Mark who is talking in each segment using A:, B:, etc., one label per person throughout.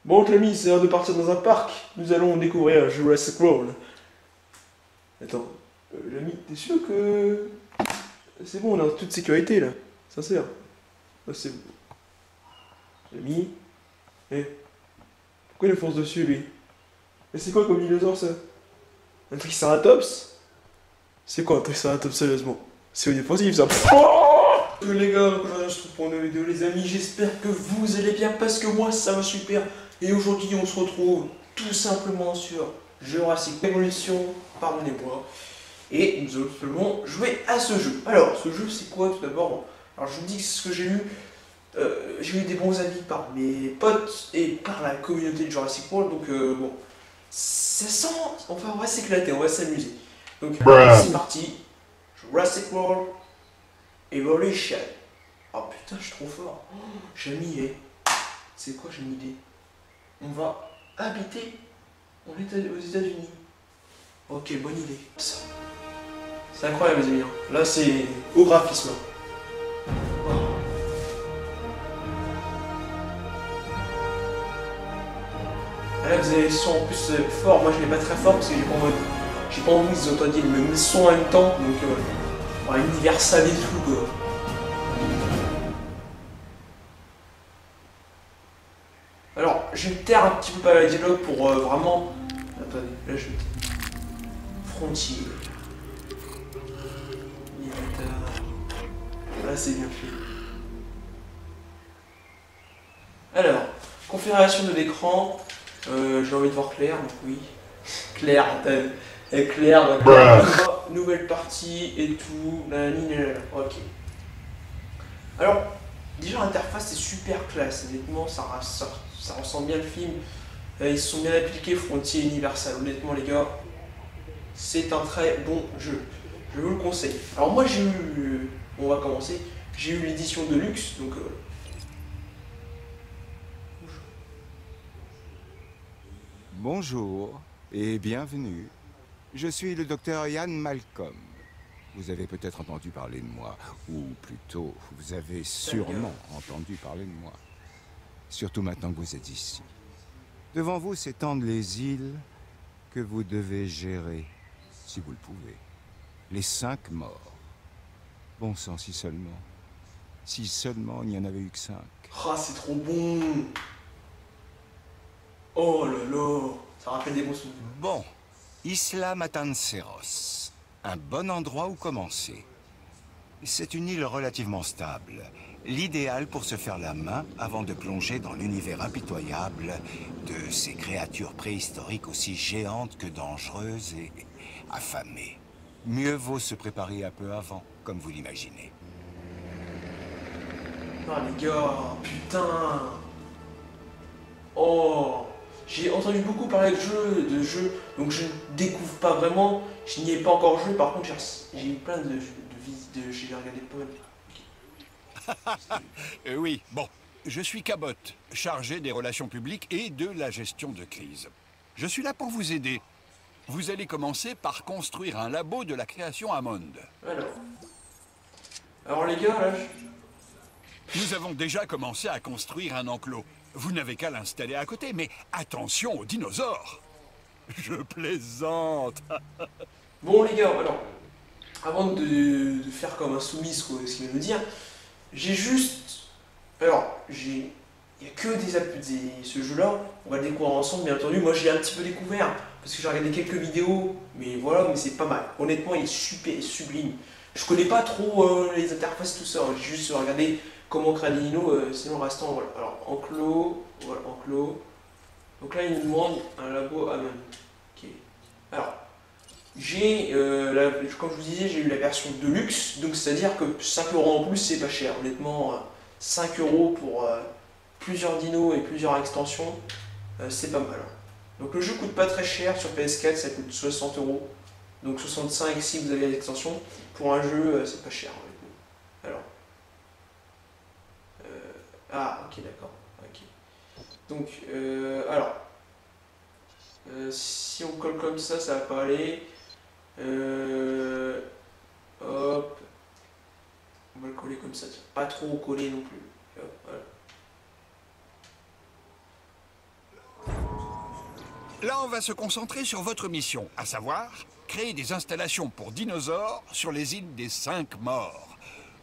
A: Bon, Camille, c'est l'heure de partir dans un parc. Nous allons découvrir Jurassic World. Attends, Camille, t'es sûr que... C'est bon, on est en toute sécurité, là. Sincère. Ah, c'est bon. Camille. Pourquoi il me fonce dessus, lui? Mais c'est quoi comme dinosaure, ça? Un triceratops? C'est quoi un triceratops, sérieusement? C'est inoffensif, ça. Les gars, donc aujourd'hui on se retrouve pour une nouvelle vidéo, les amis. J'espère que vous allez bien parce que moi ça va super. Et aujourd'hui on se retrouve tout simplement sur Jurassic Evolution, pardonnez-moi. Et nous allons tout simplement jouer à ce jeu. Alors, ce jeu c'est quoi tout d'abord? Bon, alors je vous dis ce que j'ai eu des bons avis par mes potes et par la communauté de Jurassic World. Donc bon, ça sent, enfin on va s'éclater, on va s'amuser. Donc c'est parti, Jurassic World Evolution. Oh putain, je suis trop fort. Oh, j'ai une idée. C'est quoi, j'ai une idée? On va habiter aux États-Unis. Ok, bonne idée. C'est incroyable, les amis. Là, c'est au graphisme. Oh. Là, vous avez le son en plus fort. Moi, je l'ai pas très fort parce que j'ai pas envie que vous entendiez le même son en même temps. Donc, Universal et tout, quoi. Alors, je vais me taire un petit peu par le dialogue pour vraiment... Attendez, là je vais... Frontier. Là c'est bien fait. Alors, configuration de l'écran. J'ai envie de voir Claire, donc oui. Claire, Claire, d'accord. Nouvelle partie et tout. Ok. Alors, déjà l'interface est super classe. Honnêtement, ça ressemble bien le film. Ils se sont bien appliqués, Frontier Universal. Honnêtement, les gars, c'est un très bon jeu. Je vous le conseille. Alors, moi, j'ai eu. On va commencer. J'ai eu l'édition de luxe, donc.
B: Bonjour et bienvenue. Je suis le docteur Ian Malcolm. Vous avez peut-être entendu parler de moi, ou plutôt, vous avez sûrement entendu parler de moi. Surtout maintenant que vous êtes ici. Devant vous s'étendent les îles que vous devez gérer, si vous le pouvez. Les 5 morts. Bon sang, si seulement. Si seulement il n'y en avait eu que 5.
A: Ah, c'est trop bon! Oh là là! Ça rappelle des bons souvenirs.
B: Bon, Isla Matanceros. Un bon endroit où commencer. C'est une île relativement stable. L'idéal pour se faire la main avant de plonger dans l'univers impitoyable de ces créatures préhistoriques aussi géantes que dangereuses et affamées. Mieux vaut se préparer un peu avant, comme vous l'imaginez.
A: Ah les gars, putain! Oh! J'ai entendu beaucoup parler de jeux, donc je ne découvre pas vraiment. Je n'y ai pas encore joué, par contre j'ai eu plein de visites, j'ai regardé pas mal.
C: Oui, bon, je suis Cabot, chargé des relations publiques et de la gestion de crise. Je suis là pour vous aider. Vous allez commencer par construire un labo de la création Hammond.
A: Alors les gars, là,
C: Nous avons déjà commencé à construire un enclos. Vous n'avez qu'à l'installer à côté, mais attention aux dinosaures. Je plaisante.
A: bon les gars, alors, avant de faire comme un soumis, quoi, ce qu'il vient de me dire, j'ai juste... Alors, il n'y a que ce jeu-là, on va le découvrir ensemble, bien entendu. Moi, je l'ai un petit peu découvert, parce que j'ai regardé quelques vidéos, mais voilà, mais c'est pas mal. Honnêtement, il est super sublime. Je connais pas trop les interfaces, tout ça, hein. J'ai juste regardé comment créer des dinos, sinon le restant, voilà. Alors, enclos, voilà, enclos. Donc là, il nous demande un labo Hammond. Ok. Alors, comme je vous disais, j'ai eu la version de luxe, donc c'est-à-dire que 5 euros en plus, c'est pas cher. Honnêtement, 5 euros pour plusieurs dinos et plusieurs extensions, c'est pas mal. Donc le jeu coûte pas très cher, sur PS4 ça coûte 60 euros, donc 65 si vous avez l'extension. Pour un jeu, c'est pas cher. Alors, ah ok d'accord. Ok. Donc, alors, si on colle comme ça va pas aller. Hop, on va le coller comme ça, pas trop coller non plus. Hop, voilà.
C: Là, on va se concentrer sur votre mission, à savoir créer des installations pour dinosaures sur les îles des 5 morts.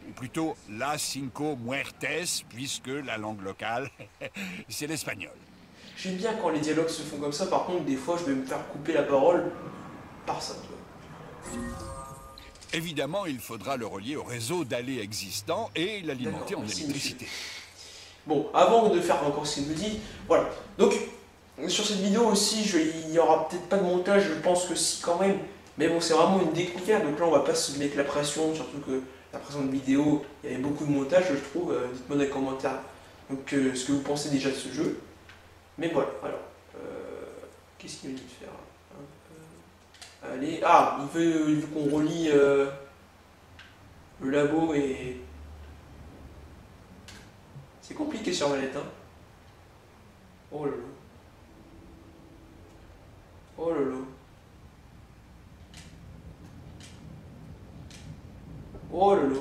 C: Ou plutôt, Las Cinco Muertes, puisque la langue locale, c'est l'espagnol.
A: J'aime bien quand les dialogues se font comme ça, par contre, des fois, je vais me faire couper la parole par ça, tu vois.
C: Évidemment, il faudra le relier au réseau d'allées existant et l'alimenter en électricité.
A: Bon, avant de faire encore ce qu'il me dit, voilà. Donc, sur cette vidéo aussi, il n'y aura peut-être pas de montage, je pense que si quand même. Mais bon, c'est vraiment une découverte, donc là, on va pas se mettre la pression, surtout que la précédente vidéo, il y avait beaucoup de montage, je trouve. Dites-moi dans les commentaires donc, ce que vous pensez déjà de ce jeu. Mais voilà, alors, qu'est-ce qu'il me dit de faire? Allez, ah, il veut qu'on relie le labo et... C'est compliqué sur Manette, hein. Oh là là. Oh là là. Oh là là.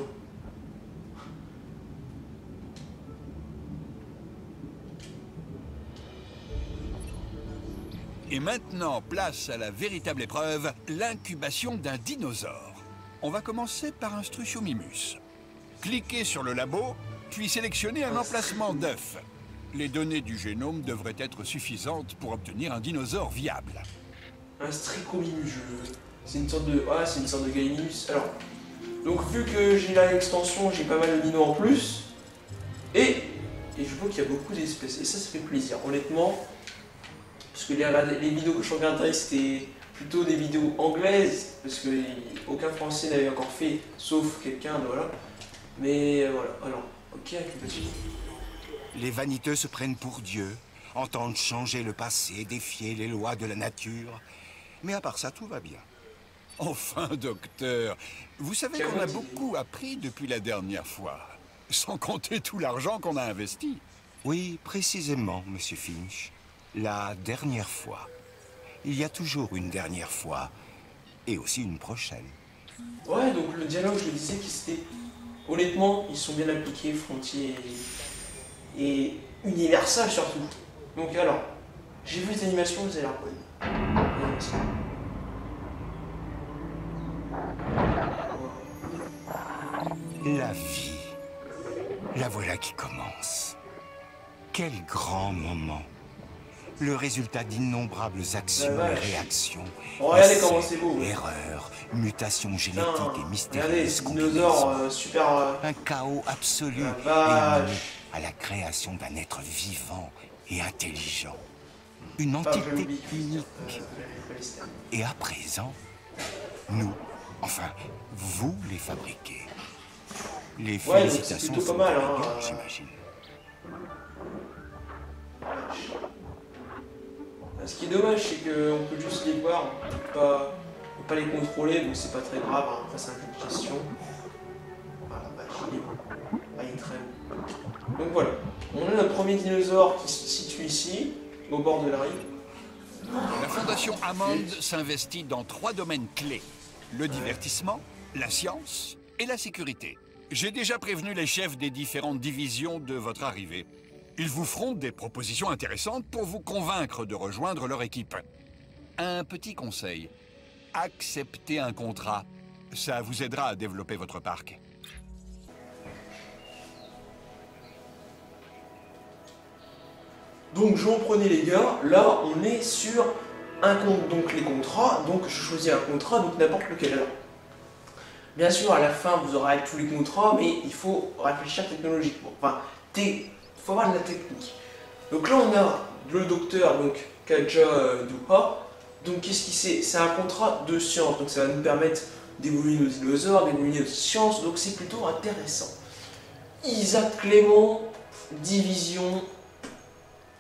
C: Et maintenant, place à la véritable épreuve, l'incubation d'un dinosaure. On va commencer par un Struthiomimus. Cliquez sur le labo, puis sélectionnez un emplacement d'œuf. Les données du génome devraient être suffisantes pour obtenir un dinosaure viable.
A: Un Stricomimus, c'est une sorte de... Ah, c'est une sorte de Gaiminus. Alors, donc vu que j'ai l'extension, j'ai pas mal de dinos en plus. Et je vois qu'il y a beaucoup d'espèces. Et ça fait plaisir, honnêtement. Parce que les vidéos que je regardais, c'était plutôt des vidéos anglaises. Parce que aucun français n'avait encore fait, sauf quelqu'un, voilà. Mais voilà, alors, ok, incubation.
B: Les vaniteux se prennent pour Dieu, entendent changer le passé, défier les lois de la nature. Mais à part ça, tout va bien.
C: Enfin, docteur, vous savez qu'on a beaucoup appris depuis la dernière fois. Sans compter tout l'argent qu'on a investi.
B: Oui, précisément, Monsieur Finch. La dernière fois. Il y a toujours une dernière fois. Et aussi une prochaine.
A: Ouais, donc le dialogue, je disais que c'était... Honnêtement, ils sont bien appliqués, Frontier et Universal surtout. Donc alors, j'ai vu les animations, vous avez l'air bonnes.
B: La vie. La voilà qui commence. Quel grand moment. Le résultat d'innombrables actions et réactions.
A: Oh, regardez comment c'est beau.
B: Erreurs, mutations génétiques et mystérieuses.
A: Regardez, ce dinosaure super...
B: Un chaos absolu et à la création d'un être vivant et intelligent. Une entité unique. Et à présent, nous, enfin, vous les fabriquez. Les félicitations sont
A: mal,
B: j'imagine.
A: Ce qui est dommage, c'est qu'on peut juste les voir, on peut pas les contrôler, donc c'est pas très grave, hein, face à un jeu de gestion. Voilà, bah, il est bon. Ah, il est très bon. Donc voilà, on a notre premier dinosaure qui se situe ici, au bord de la rive.
C: La Fondation Hammond s'investit dans 3 domaines clés. Le divertissement, la science et la sécurité. J'ai déjà prévenu les chefs des différentes divisions de votre arrivée. Ils vous feront des propositions intéressantes pour vous convaincre de rejoindre leur équipe. Un petit conseil. Acceptez un contrat. Ça vous aidera à développer votre parc.
A: Donc je reprenais les gars, là on est sur un compte, donc les contrats, donc je choisis un contrat, donc n'importe lequel. Alors, bien sûr à la fin vous aurez tous les contrats, mais il faut réfléchir technologiquement. Enfin, il faut avoir de la technique. Donc là on a le docteur, donc Kaja Duha. Donc qu'est-ce qu'il sait? C'est un contrat de science, donc ça va nous permettre d'évoluer nos dinosaures, d'évoluer notre science, donc c'est plutôt intéressant. Isaac Clément, division,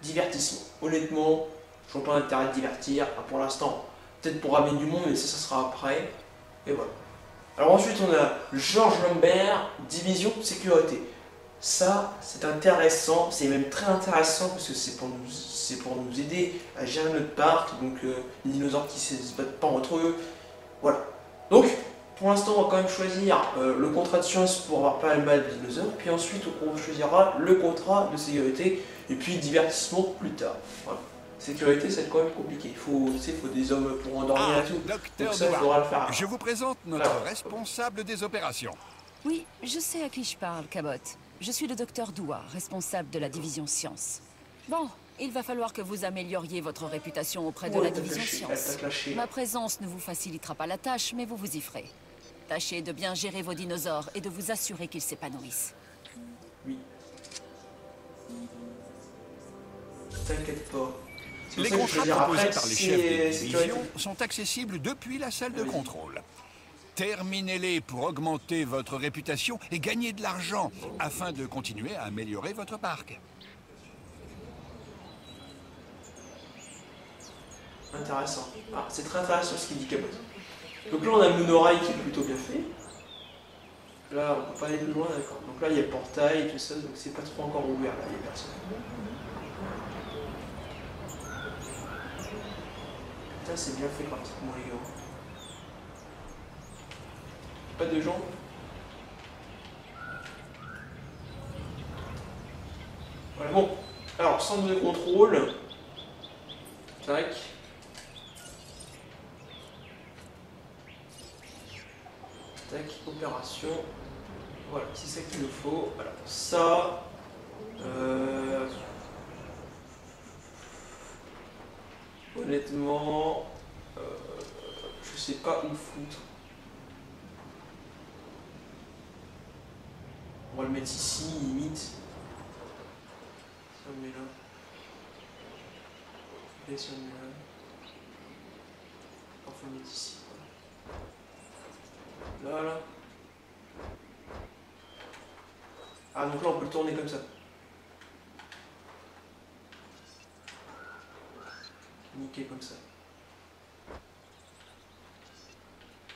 A: divertissement. Honnêtement, je vois pas l'intérêt de divertir, enfin, pour l'instant, peut-être pour ramener du monde, mais ça sera après. Et voilà. Alors ensuite on a Georges Lambert, division sécurité. Ça, c'est intéressant, c'est même très intéressant parce que c'est pour nous aider à gérer notre parc, donc les dinosaures qui ne se battent pas entre eux. Voilà. Donc, pour l'instant, on va quand même choisir le contrat de science pour avoir pas mal de dinosaures, puis ensuite on choisira le contrat de sécurité, et puis divertissement plus tard. Voilà. Sécurité, c'est quand même compliqué. Tu sais, il faut des hommes pour endormir et tout.
C: Docteur
A: Donc ça, il
C: Douar,
A: faudra le faire.
C: je vous présente notre responsable des opérations.
D: Oui, je sais à qui je parle, Cabot. Je suis le docteur Douar, responsable de la division Sciences. Bon, il va falloir que vous amélioriez votre réputation auprès de la division Sciences. Ma présence ne vous facilitera pas la tâche, mais vous vous y ferez. Tâchez de bien gérer vos dinosaures et de vous assurer qu'ils s'épanouissent.
A: Oui. T'inquiète pas.
C: Les contrats proposés par les chefs des divisions sont accessibles depuis la salle de contrôle. Terminez-les pour augmenter votre réputation et gagner de l'argent afin de continuer à améliorer votre parc.
A: Intéressant. Ah, c'est très intéressant ce qu'il dit Cabot. Donc là, on a le monorail qui est plutôt bien fait. Là, on peut pas aller plus loin, d'accord. Donc là, il y a le portail et tout ça, donc c'est pas trop encore ouvert, là, il y a personne. Putain, c'est bien fait pratiquement, les gars. Pas de gens. Voilà, bon. Alors, centre de contrôle. Tac. Tac, opération. Voilà, c'est ça qu'il nous faut. Alors, ça. Honnêtement, je sais pas où foutre. On va le mettre ici, limite. Ça, on met là. Et ça, on met là. Enfin, on va le mettre ici. Là. Ah, donc là, on peut le tourner comme ça. Nickel comme ça.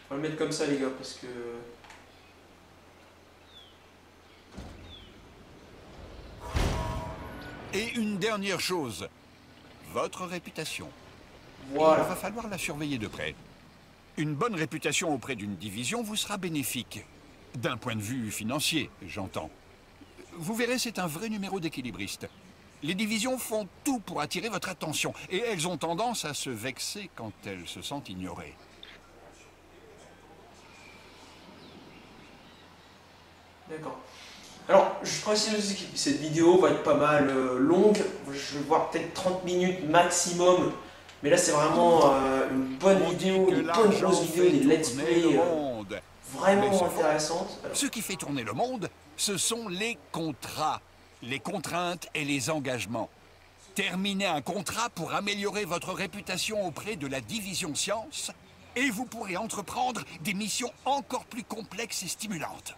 A: On va le mettre comme ça, les gars, parce que...
C: Et une dernière chose, votre réputation.
A: Voilà.
C: Il va falloir la surveiller de près. Une bonne réputation auprès d'une division vous sera bénéfique. D'un point de vue financier, j'entends. Vous verrez, c'est un vrai numéro d'équilibriste. Les divisions font tout pour attirer votre attention, et elles ont tendance à se vexer quand elles se sentent ignorées.
A: D'accord. Alors, je précise aussi que cette vidéo va être pas mal longue. Je vais voir peut-être 30 minutes maximum. Mais là, c'est vraiment une bonne vidéo, une bonne grosse vidéo, des let's play vraiment intéressantes. Alors,
C: ce qui fait tourner le monde, ce sont les contrats, les contraintes et les engagements. Terminez un contrat pour améliorer votre réputation auprès de la division Sciences et vous pourrez entreprendre des missions encore plus complexes et stimulantes.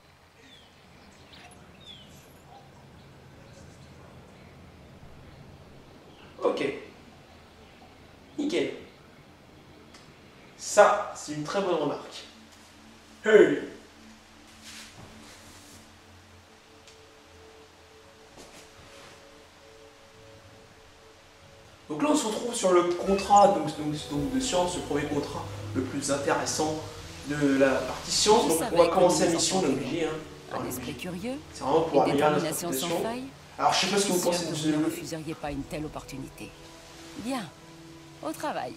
A: ok. Nickel. Ça, c'est une très bonne remarque. Hey. Donc là, on se retrouve sur le contrat donc de science, le premier contrat le plus intéressant de la partie science. Donc on va commencer la mission, on est obligé.
D: Un esprit curieux,
A: c'est vraiment pour
D: une
A: améliorer notre
D: détermination sans
A: réputation.
D: faille.
A: Alors je sais pas ce que vous
D: Sûr
A: pensez de
D: que
A: ce
D: vous ne refuseriez pas une telle opportunité. Bien, au travail.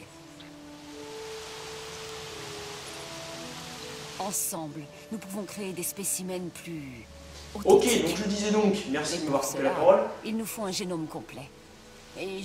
D: Ensemble, nous pouvons créer des spécimens plus
A: Ok,
D: authentiques.
A: donc je disais donc, merci
D: Mais
A: de
D: pour
A: m'avoir coupé
D: cela,
A: la parole.
D: il nous faut un génome complet. Et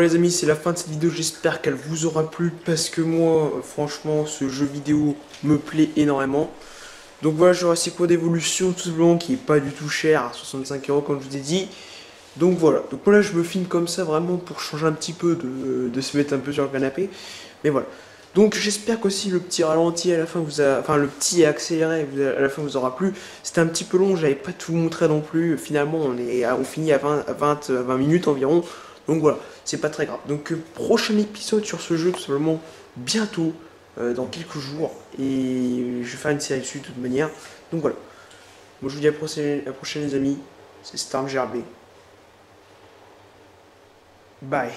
A: les amis, c'est la fin de cette vidéo, j'espère qu'elle vous aura plu parce que moi, franchement, ce jeu vidéo me plaît énormément. Donc voilà, Jurassic World Evolution, tout simplement, qui est pas du tout cher, à 65 € comme je vous ai dit. Donc voilà, donc là je me filme comme ça vraiment pour changer un petit peu, de se mettre un peu sur le canapé. Mais voilà. Donc j'espère qu'aussi le petit ralenti à la fin vous a... Enfin le petit accéléré à la fin vous aura plu. C'était un petit peu long, j'avais pas tout montré non plus. Finalement on finit à 20 minutes environ. Donc voilà, c'est pas très grave. Donc prochain épisode sur ce jeu tout simplement bientôt, dans quelques jours. Et je vais faire une série dessus de toute manière. Donc voilà. Moi je vous dis à la prochaine les amis. C'est Storm GRB. Bye.